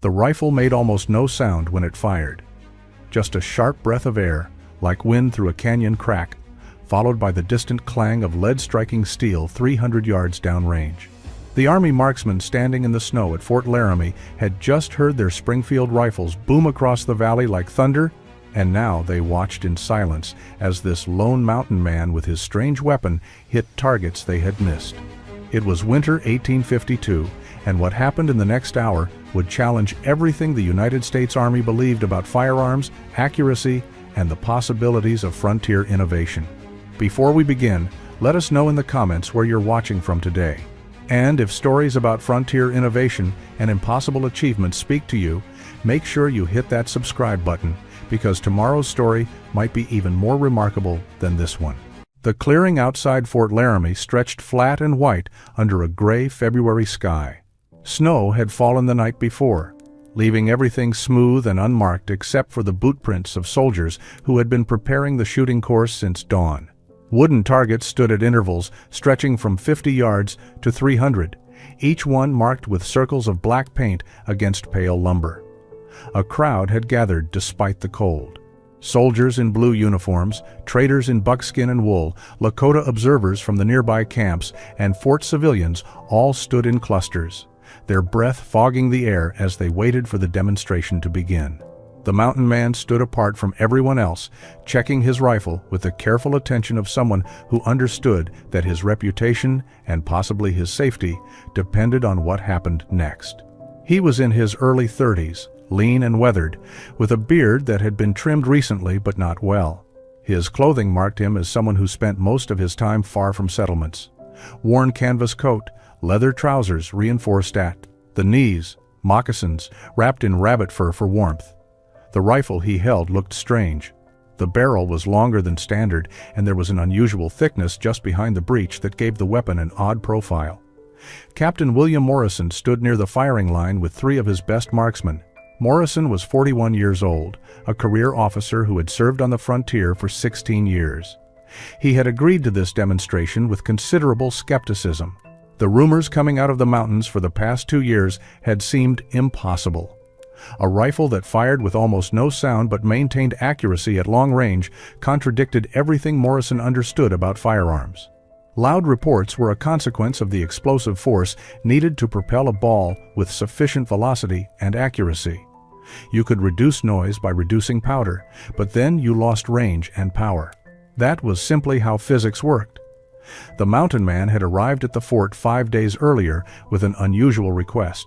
The rifle made almost no sound when it fired. Just a sharp breath of air, like wind through a canyon crack, followed by the distant clang of lead-striking steel 300 yards downrange. The Army marksmen standing in the snow at Fort Laramie had just heard their Springfield rifles boom across the valley like thunder, and now they watched in silence as this lone mountain man with his strange weapon hit targets they had missed. It was winter 1852, and what happened in the next hour would challenge everything the United States Army believed about firearms, accuracy, and the possibilities of frontier innovation. Before we begin, let us know in the comments where you're watching from today. And if stories about frontier innovation and impossible achievements speak to you, make sure you hit that subscribe button, because tomorrow's story might be even more remarkable than this one. The clearing outside Fort Laramie stretched flat and white under a gray February sky. Snow had fallen the night before, leaving everything smooth and unmarked except for the boot prints of soldiers who had been preparing the shooting course since dawn. Wooden targets stood at intervals stretching from 50 yards to 300, each one marked with circles of black paint against pale lumber. A crowd had gathered despite the cold. Soldiers in blue uniforms, traders in buckskin and wool, Lakota observers from the nearby camps, and fort civilians all stood in clusters, their breath fogging the air as they waited for the demonstration to begin. The mountain man stood apart from everyone else, checking his rifle with the careful attention of someone who understood that his reputation and possibly his safety depended on what happened next. He was in his early 30s, lean and weathered, with a beard that had been trimmed recently but not well. His clothing marked him as someone who spent most of his time far from settlements. Worn canvas coat, leather trousers reinforced at the knees, moccasins wrapped in rabbit fur for warmth. The rifle he held looked strange. The barrel was longer than standard, and there was an unusual thickness just behind the breech that gave the weapon an odd profile. Captain William Morrison stood near the firing line with 3 of his best marksmen. Morrison was 41 years old, a career officer who had served on the frontier for 16 years. He had agreed to this demonstration with considerable skepticism. The rumors coming out of the mountains for the past 2 years had seemed impossible. A rifle that fired with almost no sound but maintained accuracy at long range contradicted everything Morrison understood about firearms. Loud reports were a consequence of the explosive force needed to propel a ball with sufficient velocity and accuracy. You could reduce noise by reducing powder, but then you lost range and power. That was simply how physics worked. The mountain man had arrived at the fort 5 days earlier with an unusual request.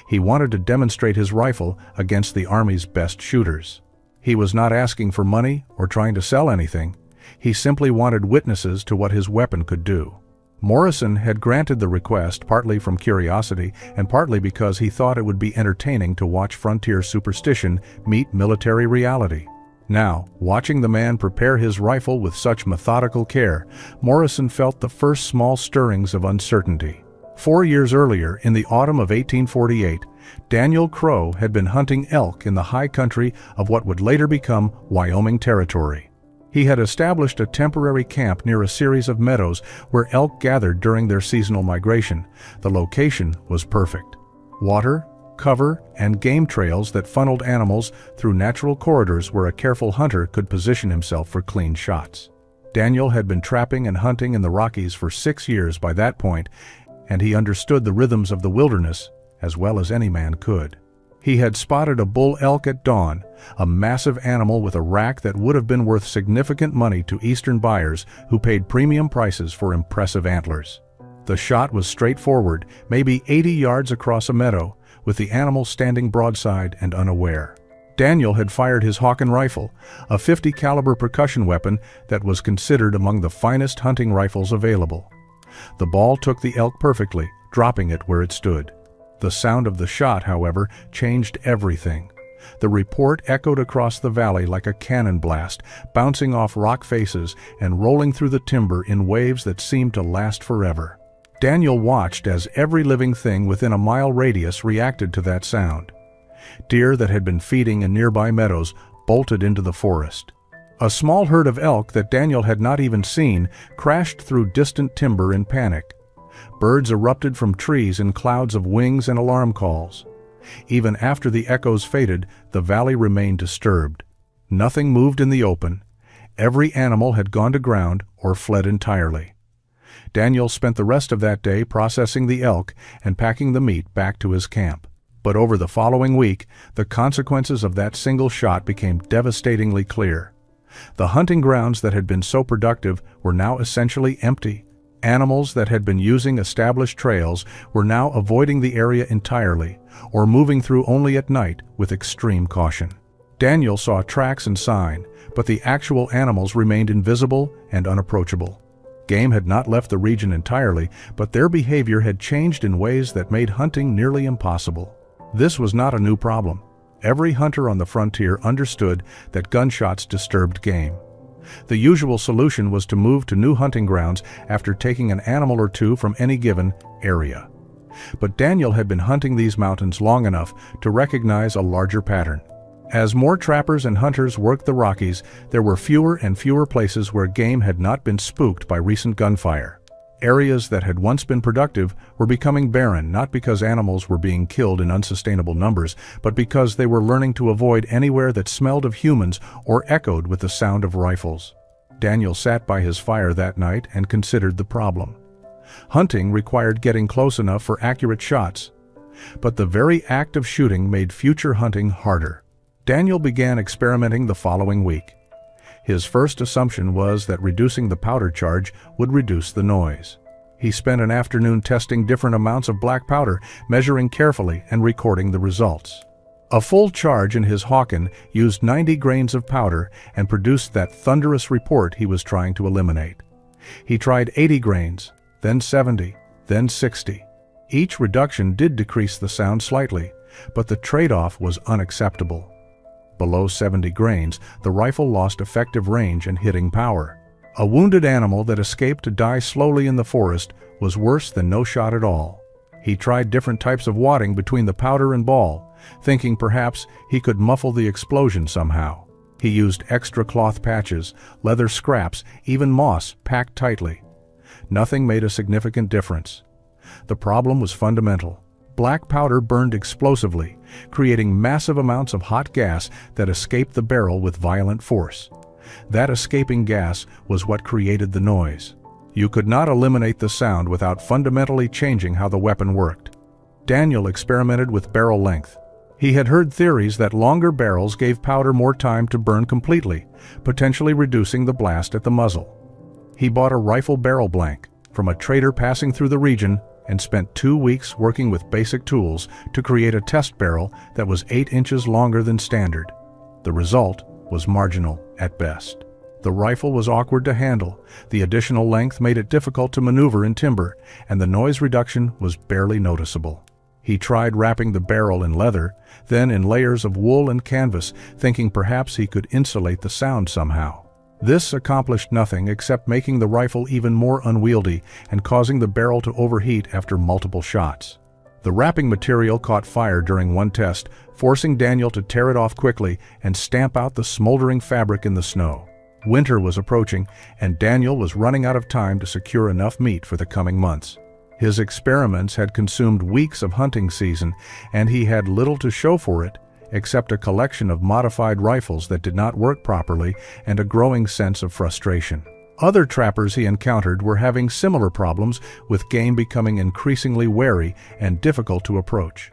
He wanted to demonstrate his rifle against the Army's best shooters. He was not asking for money or trying to sell anything. He simply wanted witnesses to what his weapon could do. Morrison had granted the request partly from curiosity and partly because he thought it would be entertaining to watch frontier superstition meet military reality. Now, watching the man prepare his rifle with such methodical care, Morrison felt the first small stirrings of uncertainty. 4 years earlier, in the autumn of 1848, Daniel Crow had been hunting elk in the high country of what would later become Wyoming Territory. He had established a temporary camp near a series of meadows where elk gathered during their seasonal migration. The location was perfect. Water, cover, and game trails that funneled animals through natural corridors where a careful hunter could position himself for clean shots. Daniel had been trapping and hunting in the Rockies for 6 years by that point, and he understood the rhythms of the wilderness as well as any man could. He had spotted a bull elk at dawn, a massive animal with a rack that would have been worth significant money to Eastern buyers who paid premium prices for impressive antlers. The shot was straightforward, maybe 80 yards across a meadow, with the animal standing broadside and unaware. Daniel had fired his Hawken rifle, a .50 caliber percussion weapon that was considered among the finest hunting rifles available. The ball took the elk perfectly, dropping it where it stood. The sound of the shot, however, changed everything. The report echoed across the valley like a cannon blast, bouncing off rock faces and rolling through the timber in waves that seemed to last forever. Daniel watched as every living thing within a mile radius reacted to that sound. Deer that had been feeding in nearby meadows bolted into the forest. A small herd of elk that Daniel had not even seen crashed through distant timber in panic. Birds erupted from trees in clouds of wings and alarm calls. Even after the echoes faded, the valley remained disturbed. Nothing moved in the open. Every animal had gone to ground or fled entirely. Daniel spent the rest of that day processing the elk and packing the meat back to his camp. But over the following week, the consequences of that single shot became devastatingly clear. The hunting grounds that had been so productive were now essentially empty. Animals that had been using established trails were now avoiding the area entirely, or moving through only at night with extreme caution. Daniel saw tracks and sign, but the actual animals remained invisible and unapproachable. Game had not left the region entirely, but their behavior had changed in ways that made hunting nearly impossible. This was not a new problem. Every hunter on the frontier understood that gunshots disturbed game. The usual solution was to move to new hunting grounds after taking an animal or two from any given area. But Daniel had been hunting these mountains long enough to recognize a larger pattern. As more trappers and hunters worked the Rockies, there were fewer and fewer places where game had not been spooked by recent gunfire. Areas that had once been productive were becoming barren, not because animals were being killed in unsustainable numbers, but because they were learning to avoid anywhere that smelled of humans or echoed with the sound of rifles. Daniel sat by his fire that night and considered the problem. Hunting required getting close enough for accurate shots, but the very act of shooting made future hunting harder. Daniel began experimenting the following week. His first assumption was that reducing the powder charge would reduce the noise. He spent an afternoon testing different amounts of black powder, measuring carefully and recording the results. A full charge in his Hawken used 90 grains of powder and produced that thunderous report he was trying to eliminate. He tried 80 grains, then 70, then 60. Each reduction did decrease the sound slightly, but the trade-off was unacceptable. Below 70 grains, the rifle lost effective range and hitting power. A wounded animal that escaped to die slowly in the forest was worse than no shot at all. He tried different types of wadding between the powder and ball, thinking perhaps he could muffle the explosion somehow. He used extra cloth patches, leather scraps, even moss packed tightly. Nothing made a significant difference. The problem was fundamental. Black powder burned explosively, creating massive amounts of hot gas that escaped the barrel with violent force. That escaping gas was what created the noise. You could not eliminate the sound without fundamentally changing how the weapon worked. Daniel experimented with barrel length. He had heard theories that longer barrels gave powder more time to burn completely, potentially reducing the blast at the muzzle. He bought a rifle barrel blank from a trader passing through the region and spent 2 weeks working with basic tools to create a test barrel that was 8 inches longer than standard. The result was marginal at best. The rifle was awkward to handle, the additional length made it difficult to maneuver in timber, and the noise reduction was barely noticeable. He tried wrapping the barrel in leather, then in layers of wool and canvas, thinking perhaps he could insulate the sound somehow. This accomplished nothing except making the rifle even more unwieldy and causing the barrel to overheat after multiple shots. The wrapping material caught fire during one test, forcing Daniel to tear it off quickly and stamp out the smoldering fabric in the snow. Winter was approaching, and Daniel was running out of time to secure enough meat for the coming months. His experiments had consumed weeks of hunting season, and he had little to show for it, except a collection of modified rifles that did not work properly and a growing sense of frustration. Other trappers he encountered were having similar problems, with game becoming increasingly wary and difficult to approach.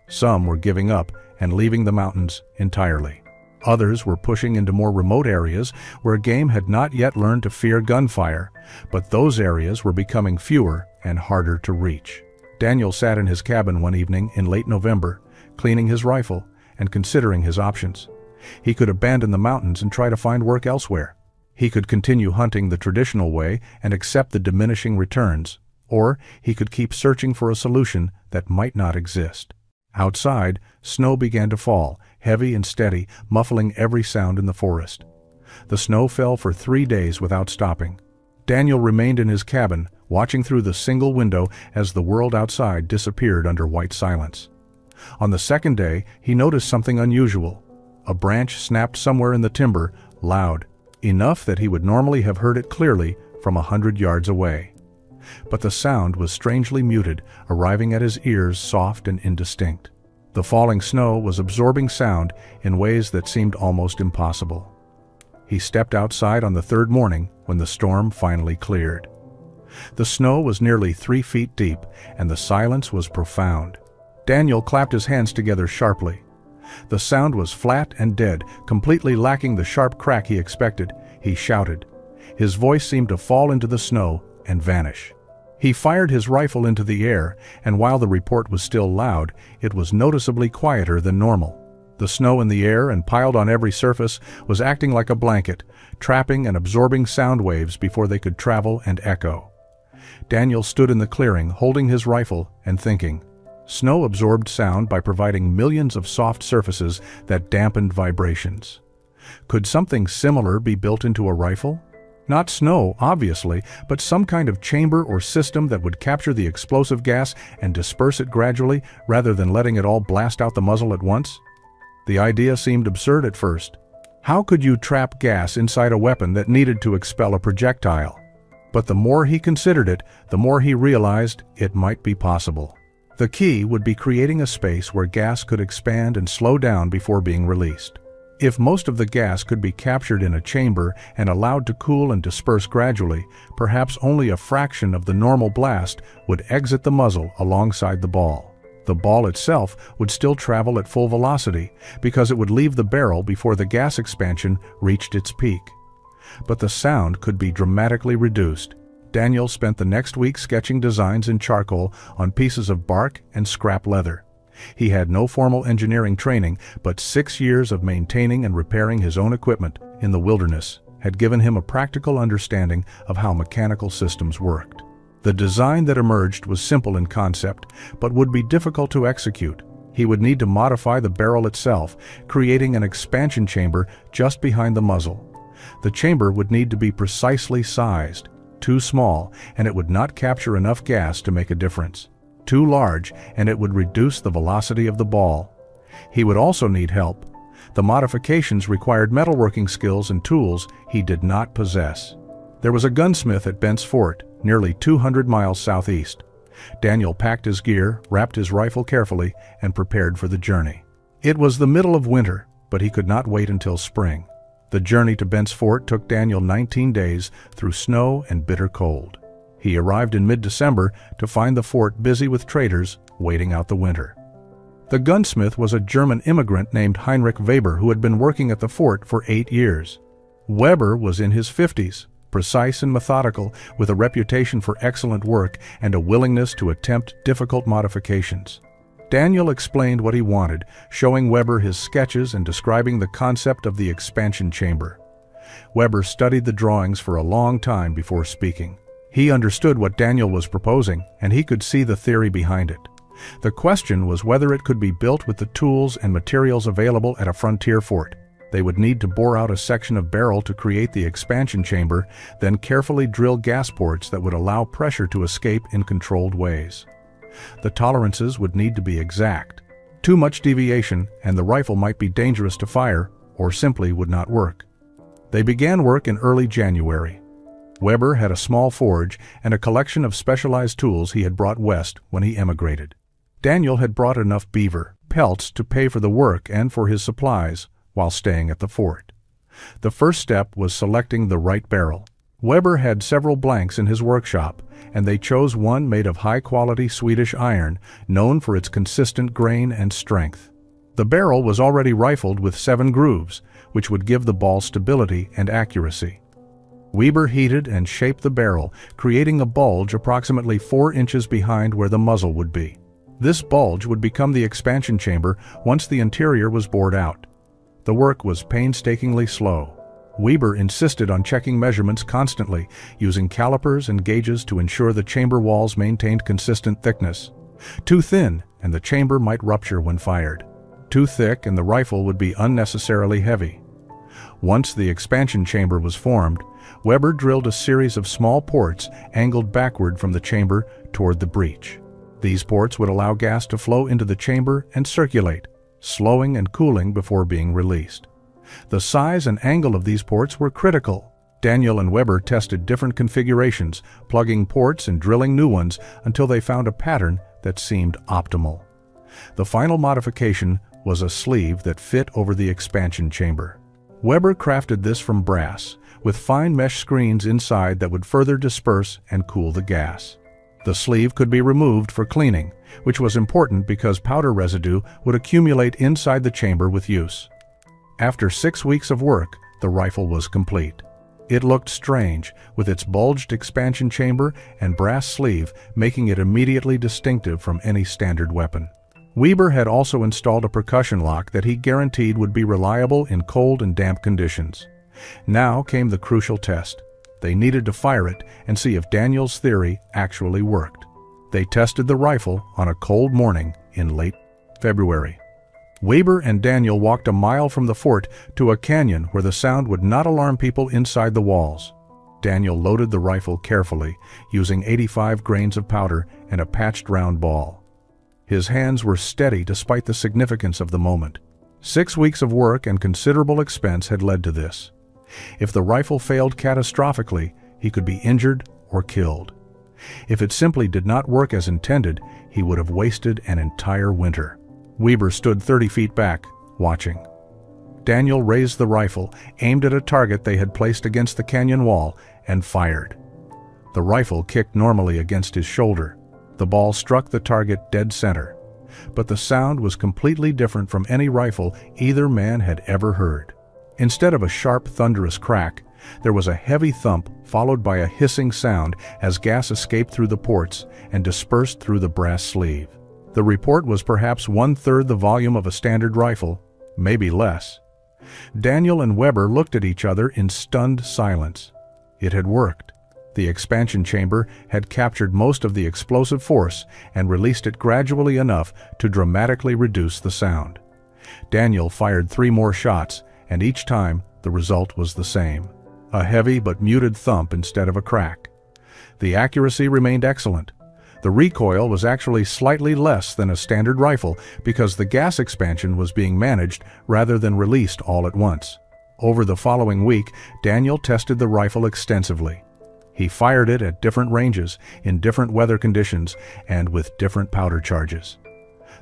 Some were giving up and leaving the mountains entirely. Others were pushing into more remote areas where game had not yet learned to fear gunfire, but those areas were becoming fewer and harder to reach. Daniel sat in his cabin one evening in late November, cleaning his rifle and considering his options. He could abandon the mountains and try to find work elsewhere. He could continue hunting the traditional way and accept the diminishing returns, or he could keep searching for a solution that might not exist. Outside, snow began to fall, heavy and steady, muffling every sound in the forest. The snow fell for 3 days without stopping. Daniel remained in his cabin, watching through the single window as the world outside disappeared under white silence. On the second day, he noticed something unusual. A branch snapped somewhere in the timber, loud, enough that he would normally have heard it clearly from 100 yards away. But the sound was strangely muted, arriving at his ears soft and indistinct. The falling snow was absorbing sound in ways that seemed almost impossible. He stepped outside on the third morning when the storm finally cleared. The snow was nearly 3 feet deep, and the silence was profound. Daniel clapped his hands together sharply. The sound was flat and dead, completely lacking the sharp crack he expected. He shouted. His voice seemed to fall into the snow and vanish. He fired his rifle into the air, and while the report was still loud, it was noticeably quieter than normal. The snow in the air and piled on every surface was acting like a blanket, trapping and absorbing sound waves before they could travel and echo. Daniel stood in the clearing, holding his rifle and thinking. Snow absorbed sound by providing millions of soft surfaces that dampened vibrations. Could something similar be built into a rifle? Not snow, obviously, but some kind of chamber or system that would capture the explosive gas and disperse it gradually rather than letting it all blast out the muzzle at once? The idea seemed absurd at first. How could you trap gas inside a weapon that needed to expel a projectile? But the more he considered it, the more he realized it might be possible. The key would be creating a space where gas could expand and slow down before being released. If most of the gas could be captured in a chamber and allowed to cool and disperse gradually, perhaps only a fraction of the normal blast would exit the muzzle alongside the ball. The ball itself would still travel at full velocity because it would leave the barrel before the gas expansion reached its peak. But the sound could be dramatically reduced. Daniel spent the next week sketching designs in charcoal on pieces of bark and scrap leather. He had no formal engineering training, but 6 years of maintaining and repairing his own equipment in the wilderness had given him a practical understanding of how mechanical systems worked. The design that emerged was simple in concept, but would be difficult to execute. He would need to modify the barrel itself, creating an expansion chamber just behind the muzzle. The chamber would need to be precisely sized. Too small, and it would not capture enough gas to make a difference. Too large, and it would reduce the velocity of the ball. He would also need help. The modifications required metalworking skills and tools he did not possess. There was a gunsmith at Bent's Fort, nearly 200 miles southeast. Daniel packed his gear, wrapped his rifle carefully, and prepared for the journey. It was the middle of winter, but he could not wait until spring. The journey to Bent's Fort took Daniel 19 days through snow and bitter cold. He arrived in mid-December to find the fort busy with traders waiting out the winter. The gunsmith was a German immigrant named Heinrich Weber who had been working at the fort for 8 years. Weber was in his 50s, precise and methodical, with a reputation for excellent work and a willingness to attempt difficult modifications. Daniel explained what he wanted, showing Weber his sketches and describing the concept of the expansion chamber. Weber studied the drawings for a long time before speaking. He understood what Daniel was proposing, and he could see the theory behind it. The question was whether it could be built with the tools and materials available at a frontier fort. They would need to bore out a section of barrel to create the expansion chamber, then carefully drill gas ports that would allow pressure to escape in controlled ways. The tolerances would need to be exact. Too much deviation, and the rifle might be dangerous to fire, or simply would not work. They began work in early January. Weber had a small forge and a collection of specialized tools he had brought west when he emigrated. Daniel had brought enough beaver pelts to pay for the work and for his supplies while staying at the fort. The first step was selecting the right barrel. Weber had several blanks in his workshop, and they chose one made of high-quality Swedish iron, known for its consistent grain and strength. The barrel was already rifled with 7 grooves, which would give the ball stability and accuracy. Weber heated and shaped the barrel, creating a bulge approximately 4 inches behind where the muzzle would be. This bulge would become the expansion chamber once the interior was bored out. The work was painstakingly slow. Weber insisted on checking measurements constantly, using calipers and gauges to ensure the chamber walls maintained consistent thickness. Too thin, and the chamber might rupture when fired. Too thick, and the rifle would be unnecessarily heavy. Once the expansion chamber was formed, Weber drilled a series of small ports angled backward from the chamber toward the breech. These ports would allow gas to flow into the chamber and circulate, slowing and cooling before being released. The size and angle of these ports were critical. Daniel and Weber tested different configurations, plugging ports and drilling new ones until they found a pattern that seemed optimal. The final modification was a sleeve that fit over the expansion chamber. Weber crafted this from brass, with fine mesh screens inside that would further disperse and cool the gas. The sleeve could be removed for cleaning, which was important because powder residue would accumulate inside the chamber with use. After 6 weeks of work, the rifle was complete. It looked strange, with its bulged expansion chamber and brass sleeve making it immediately distinctive from any standard weapon. Weber had also installed a percussion lock that he guaranteed would be reliable in cold and damp conditions. Now came the crucial test. They needed to fire it and see if Daniel's theory actually worked. They tested the rifle on a cold morning in late February. Weber and Daniel walked a mile from the fort to a canyon where the sound would not alarm people inside the walls. Daniel loaded the rifle carefully, using 85 grains of powder and a patched round ball. His hands were steady despite the significance of the moment. 6 weeks of work and considerable expense had led to this. If the rifle failed catastrophically, he could be injured or killed. If it simply did not work as intended, he would have wasted an entire winter. Weber stood 30 feet back, watching. Daniel raised the rifle, aimed at a target they had placed against the canyon wall, and fired. The rifle kicked normally against his shoulder. The ball struck the target dead center. But the sound was completely different from any rifle either man had ever heard. Instead of a sharp, thunderous crack, there was a heavy thump followed by a hissing sound as gas escaped through the ports and dispersed through the brass sleeve. The report was perhaps 1/3 the volume of a standard rifle, maybe less. Daniel and Weber looked at each other in stunned silence. It had worked. The expansion chamber had captured most of the explosive force and released it gradually enough to dramatically reduce the sound. Daniel fired 3 more shots, and each time the result was the same. A heavy but muted thump instead of a crack. The accuracy remained excellent. The recoil was actually slightly less than a standard rifle because the gas expansion was being managed rather than released all at once. Over the following week, Daniel tested the rifle extensively. He fired it at different ranges, in different weather conditions, and with different powder charges.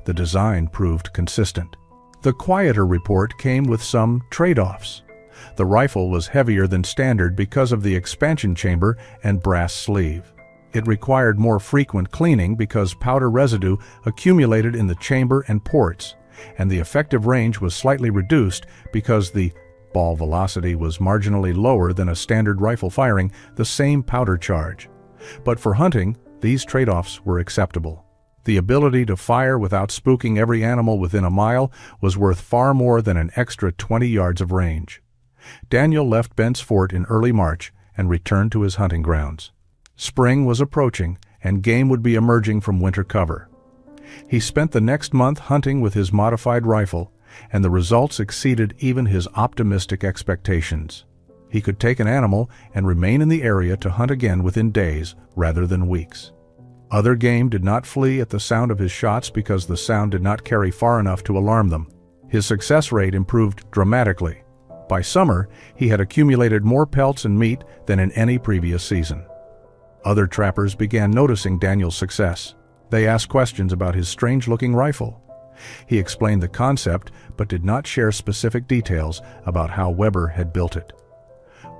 The design proved consistent. The quieter report came with some trade-offs. The rifle was heavier than standard because of the expansion chamber and brass sleeve. It required more frequent cleaning because powder residue accumulated in the chamber and ports, and the effective range was slightly reduced because the ball velocity was marginally lower than a standard rifle firing the same powder charge. But for hunting, these trade-offs were acceptable. The ability to fire without spooking every animal within a mile was worth far more than an extra 20 yards of range. Daniel left Bent's Fort in early March and returned to his hunting grounds. Spring was approaching, and game would be emerging from winter cover. He spent the next month hunting with his modified rifle, and the results exceeded even his optimistic expectations. He could take an animal and remain in the area to hunt again within days rather than weeks. Other game did not flee at the sound of his shots because the sound did not carry far enough to alarm them. His success rate improved dramatically. By summer, he had accumulated more pelts and meat than in any previous season. Other trappers began noticing Daniel's success. They asked questions about his strange-looking rifle. He explained the concept, but did not share specific details about how Weber had built it.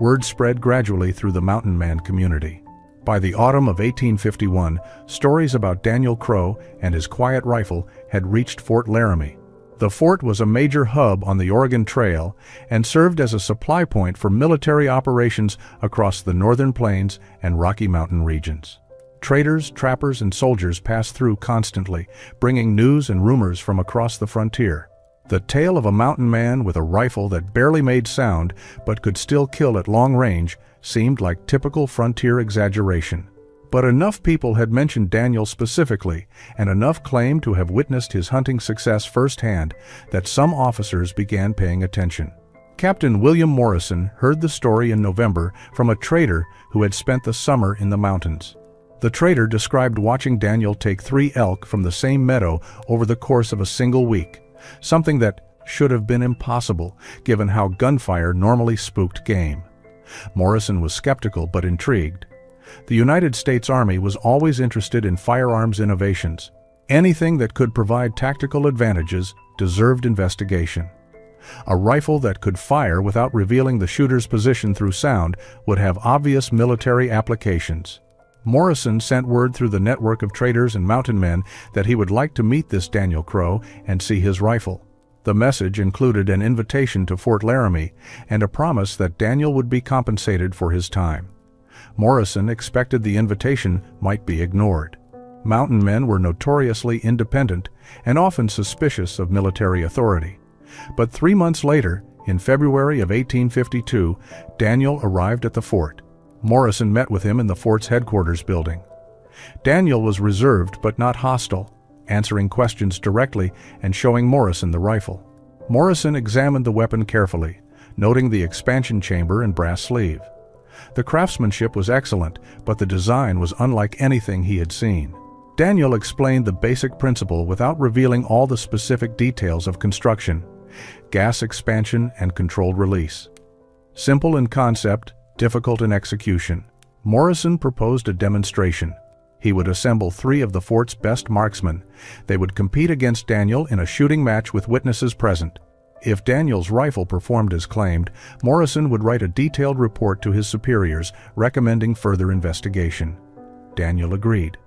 Word spread gradually through the mountain man community. By the autumn of 1851, stories about Daniel Crow and his quiet rifle had reached Fort Laramie. The fort was a major hub on the Oregon Trail and served as a supply point for military operations across the northern plains and Rocky Mountain regions. Traders, trappers, and soldiers passed through constantly, bringing news and rumors from across the frontier. The tale of a mountain man with a rifle that barely made sound but could still kill at long range seemed like typical frontier exaggeration. But enough people had mentioned Daniel specifically, and enough claimed to have witnessed his hunting success firsthand, that some officers began paying attention. Captain William Morrison heard the story in November from a trader who had spent the summer in the mountains. The trader described watching Daniel take 3 elk from the same meadow over the course of a single week, something that should have been impossible given how gunfire normally spooked game. Morrison was skeptical but intrigued. The United States Army was always interested in firearms innovations. Anything that could provide tactical advantages deserved investigation. A rifle that could fire without revealing the shooter's position through sound would have obvious military applications. Morrison sent word through the network of traders and mountain men that he would like to meet this Daniel Crow and see his rifle. The message included an invitation to Fort Laramie and a promise that Daniel would be compensated for his time. Morrison expected the invitation might be ignored. Mountain men were notoriously independent and often suspicious of military authority. But 3 months later, in February of 1852, Daniel arrived at the fort. Morrison met with him in the fort's headquarters building. Daniel was reserved but not hostile, answering questions directly and showing Morrison the rifle. Morrison examined the weapon carefully, noting the expansion chamber and brass sleeve. The craftsmanship was excellent, but the design was unlike anything he had seen. Daniel explained the basic principle without revealing all the specific details of construction: gas expansion and controlled release. Simple in concept, difficult in execution. Morrison proposed a demonstration. He would assemble 3 of the fort's best marksmen. They would compete against Daniel in a shooting match with witnesses present. If Daniel's rifle performed as claimed, Morrison would write a detailed report to his superiors recommending further investigation. Daniel agreed.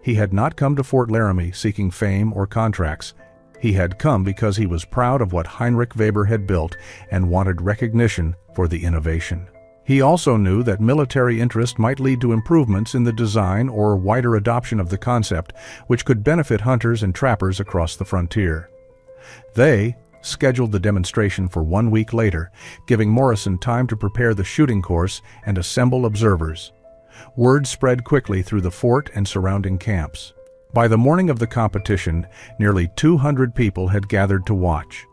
He had not come to Fort Laramie seeking fame or contracts. He had come because he was proud of what Heinrich Weber had built and wanted recognition for the innovation. He also knew that military interest might lead to improvements in the design or wider adoption of the concept, which could benefit hunters and trappers across the frontier. They scheduled the demonstration for 1 week later, giving Morrison time to prepare the shooting course and assemble observers. Word spread quickly through the fort and surrounding camps. By the morning of the competition, nearly 200 people had gathered to watch.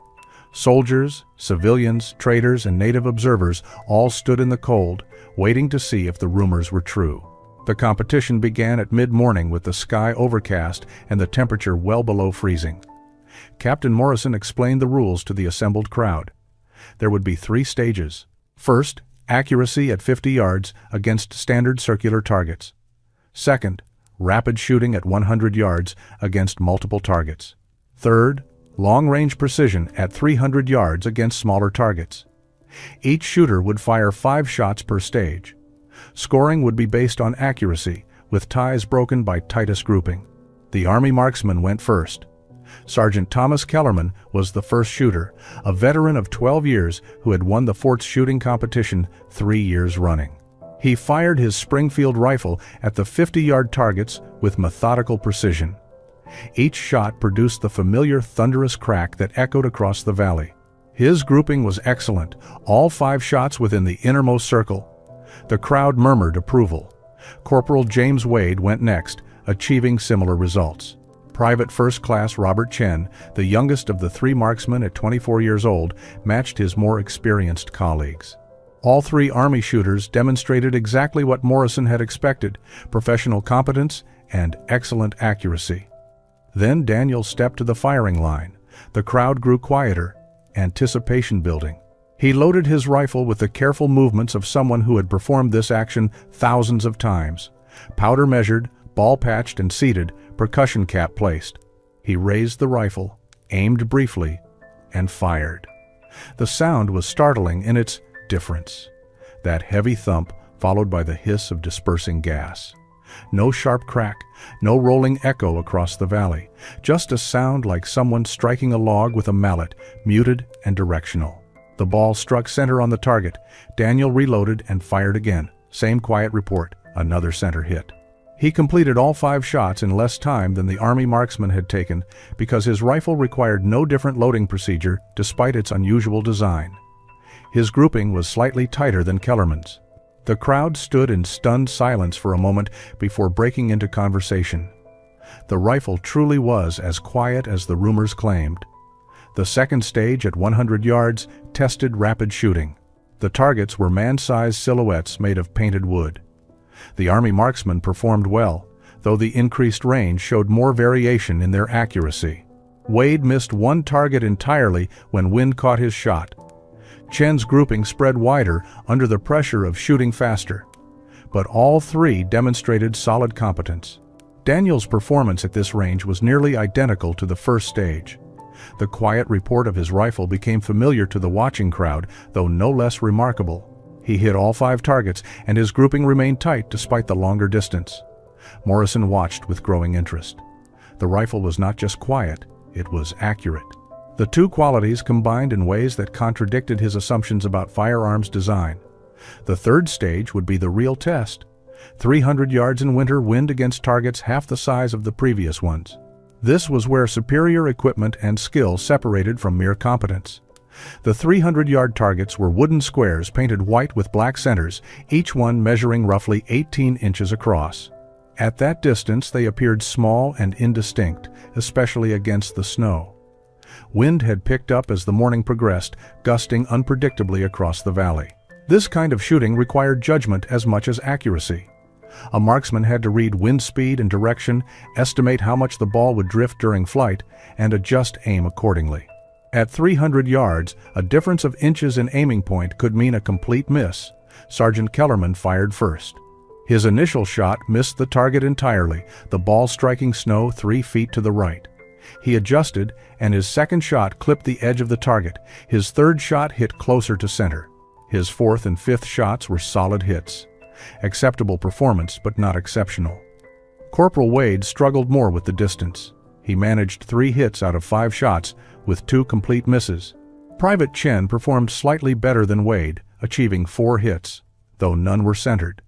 Soldiers, civilians, traders, and native observers all stood in the cold, waiting to see if the rumors were true. The competition began at mid-morning with the sky overcast and the temperature well below freezing. Captain Morrison explained the rules to the assembled crowd. There would be 3 stages. First, accuracy at 50 yards against standard circular targets. Second, rapid shooting at 100 yards against multiple targets. Third, long-range precision at 300 yards against smaller targets. Each shooter would fire 5 shots per stage. Scoring would be based on accuracy, with ties broken by tightest grouping. The Army marksman went first. Sergeant Thomas Kellerman was the first shooter, a veteran of 12 years who had won the fort's shooting competition 3 years running. He fired his Springfield rifle at the 50-yard targets with methodical precision. Each shot produced the familiar thunderous crack that echoed across the valley. His grouping was excellent, all 5 shots within the innermost circle. The crowd murmured approval. Corporal James Wade went next, achieving similar results. Private First Class Robert Chen, the youngest of the 3 marksmen at 24 years old, matched his more experienced colleagues. All 3 Army shooters demonstrated exactly what Morrison had expected: professional competence and excellent accuracy. Then Daniel stepped to the firing line. The crowd grew quieter, anticipation building. He loaded his rifle with the careful movements of someone who had performed this action thousands of times. Powder measured, ball patched and seated, percussion cap placed. He raised the rifle, aimed briefly, and fired. The sound was startling in its difference. That heavy thump followed by the hiss of dispersing gas. No sharp crack, no rolling echo across the valley, just a sound like someone striking a log with a mallet, muted and directional. The ball struck center on the target. Daniel reloaded and fired again. Same quiet report, another center hit. He completed all 5 shots in less time than the Army marksman had taken because his rifle required no different loading procedure despite its unusual design. His grouping was slightly tighter than Kellerman's. The crowd stood in stunned silence for a moment before breaking into conversation. The rifle truly was as quiet as the rumors claimed. The second stage at 100 yards tested rapid shooting. The targets were man-sized silhouettes made of painted wood. The Army marksmen performed well, though the increased range showed more variation in their accuracy. Wade missed 1 target entirely when wind caught his shot. Chen's grouping spread wider under the pressure of shooting faster. But all 3 demonstrated solid competence. Daniel's performance at this range was nearly identical to the first stage. The quiet report of his rifle became familiar to the watching crowd, though no less remarkable. He hit all 5 targets, and his grouping remained tight despite the longer distance. Morrison watched with growing interest. The rifle was not just quiet, it was accurate. The two qualities combined in ways that contradicted his assumptions about firearms design. The third stage would be the real test. 300 yards in winter, wind against targets half the size of the previous ones. This was where superior equipment and skill separated from mere competence. The 300-yard targets were wooden squares painted white with black centers, each one measuring roughly 18 inches across. At that distance, they appeared small and indistinct, especially against the snow. Wind had picked up as the morning progressed, gusting unpredictably across the valley. This kind of shooting required judgment as much as accuracy. A marksman had to read wind speed and direction, estimate how much the ball would drift during flight, and adjust aim accordingly. At 300 yards, a difference of inches in aiming point could mean a complete miss. Sergeant Kellerman fired first. His initial shot missed the target entirely, the ball striking snow 3 feet to the right. He adjusted, and his second shot clipped the edge of the target. His third shot hit closer to center. His fourth and fifth shots were solid hits. Acceptable performance, but not exceptional. Corporal Wade struggled more with the distance. He managed 3 hits out of 5 shots, with 2 complete misses. Private Chen performed slightly better than Wade, achieving 4 hits, though none were centered.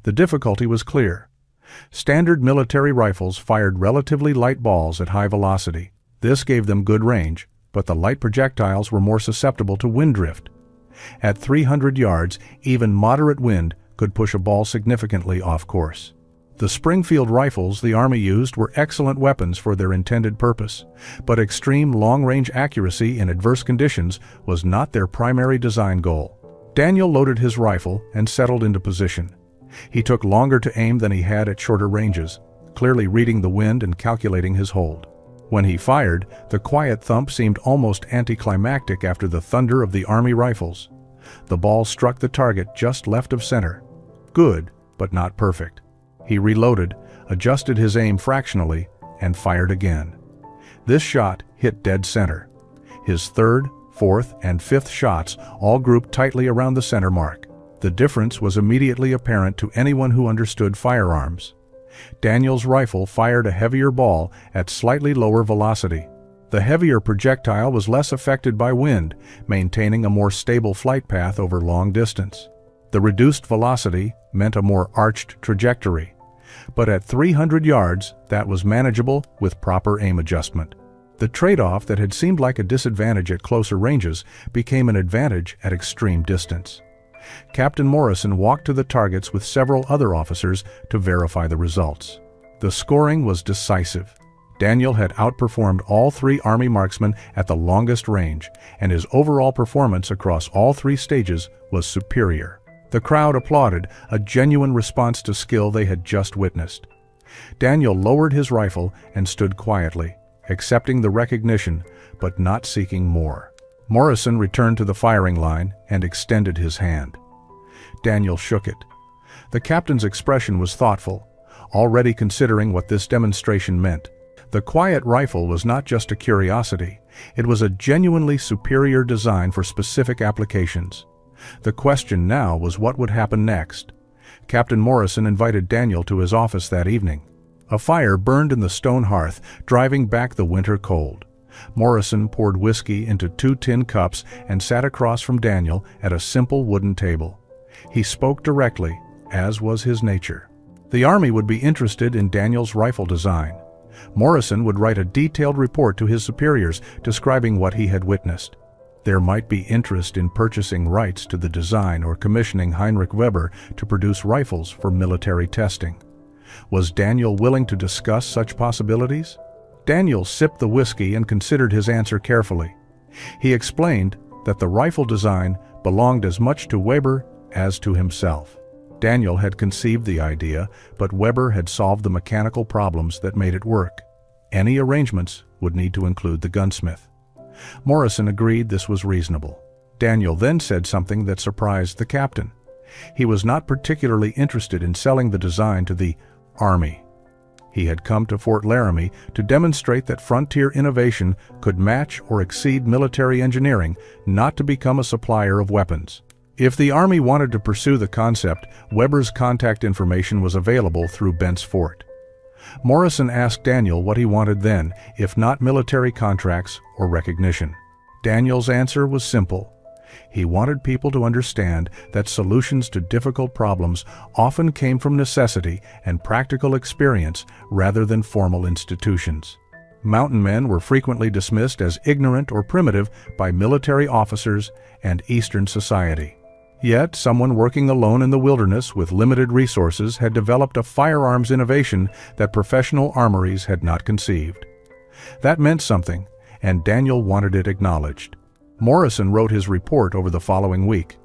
The difficulty was clear. Standard military rifles fired relatively light balls at high velocity. This gave them good range, but the light projectiles were more susceptible to wind drift. At 300 yards, even moderate wind could push a ball significantly off course. The Springfield rifles the Army used were excellent weapons for their intended purpose, but extreme long-range accuracy in adverse conditions was not their primary design goal. Daniel loaded his rifle and settled into position. He took longer to aim than he had at shorter ranges, clearly reading the wind and calculating his hold. When he fired, the quiet thump seemed almost anticlimactic after the thunder of the Army rifles. The ball struck the target just left of center. Good, but not perfect. He reloaded, adjusted his aim fractionally, and fired again. This shot hit dead center. His third, fourth, and fifth shots all grouped tightly around the center mark. The difference was immediately apparent to anyone who understood firearms. Daniel's rifle fired a heavier ball at slightly lower velocity. The heavier projectile was less affected by wind, maintaining a more stable flight path over long distance. The reduced velocity meant a more arched trajectory. But at 300 yards, that was manageable with proper aim adjustment. The trade-off that had seemed like a disadvantage at closer ranges became an advantage at extreme distance. Captain Morrison walked to the targets with several other officers to verify the results. The scoring was decisive. Daniel had outperformed all 3 Army marksmen at the longest range, and his overall performance across all 3 stages was superior. The crowd applauded, a genuine response to skill they had just witnessed. Daniel lowered his rifle and stood quietly, accepting the recognition, but not seeking more. Morrison returned to the firing line and extended his hand. Daniel shook it. The captain's expression was thoughtful, already considering what this demonstration meant. The quiet rifle was not just a curiosity, it was a genuinely superior design for specific applications. The question now was what would happen next. Captain Morrison invited Daniel to his office that evening. A fire burned in the stone hearth, driving back the winter cold. Morrison poured whiskey into 2 tin cups and sat across from Daniel at a simple wooden table. He spoke directly, as was his nature. The Army would be interested in Daniel's rifle design. Morrison would write a detailed report to his superiors describing what he had witnessed. There might be interest in purchasing rights to the design or commissioning Heinrich Weber to produce rifles for military testing. Was Daniel willing to discuss such possibilities? Daniel sipped the whiskey and considered his answer carefully. He explained that the rifle design belonged as much to Weber as to himself. Daniel had conceived the idea, but Weber had solved the mechanical problems that made it work. Any arrangements would need to include the gunsmith. Morrison agreed this was reasonable. Daniel then said something that surprised the captain. He was not particularly interested in selling the design to the Army. He had come to Fort Laramie to demonstrate that frontier innovation could match or exceed military engineering, not to become a supplier of weapons. If the Army wanted to pursue the concept, Weber's contact information was available through Bent's Fort. Morrison asked Daniel what he wanted then, if not military contracts or recognition. Daniel's answer was simple. He wanted people to understand that solutions to difficult problems often came from necessity and practical experience rather than formal institutions. Mountain men were frequently dismissed as ignorant or primitive by military officers and Eastern society. Yet, someone working alone in the wilderness with limited resources had developed a firearms innovation that professional armories had not conceived. That meant something, and Daniel wanted it acknowledged. Morrison wrote his report over the following week.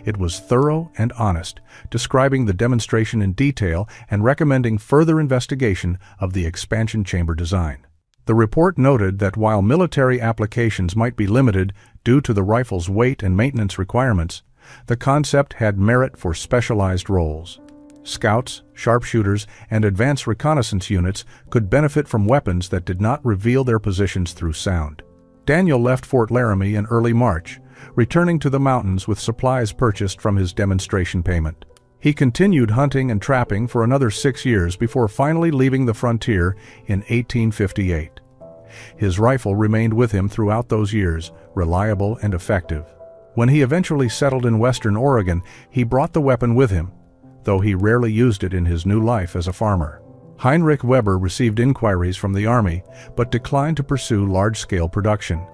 It was thorough and honest, describing the demonstration in detail and recommending further investigation of the expansion chamber design. The report noted that while military applications might be limited due to the rifle's weight and maintenance requirements, the concept had merit for specialized roles. Scouts, sharpshooters, and advanced reconnaissance units could benefit from weapons that did not reveal their positions through sound. Daniel left Fort Laramie in early March, returning to the mountains with supplies purchased from his demonstration payment. He continued hunting and trapping for another 6 years before finally leaving the frontier in 1858. His rifle remained with him throughout those years, reliable and effective. When he eventually settled in western Oregon, he brought the weapon with him, though he rarely used it in his new life as a farmer. Heinrich Weber received inquiries from the Army, but declined to pursue large-scale production.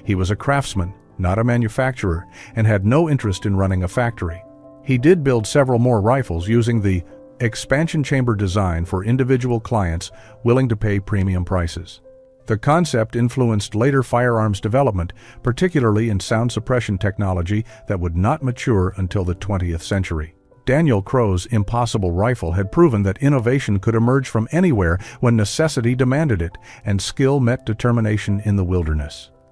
He was a craftsman, not a manufacturer, and had no interest in running a factory. He did build several more rifles using the expansion chamber design for individual clients willing to pay premium prices. The concept influenced later firearms development, particularly in sound suppression technology that would not mature until the 20th century. Daniel Crow's impossible rifle had proven that innovation could emerge from anywhere when necessity demanded it, and skill met determination in the wilderness.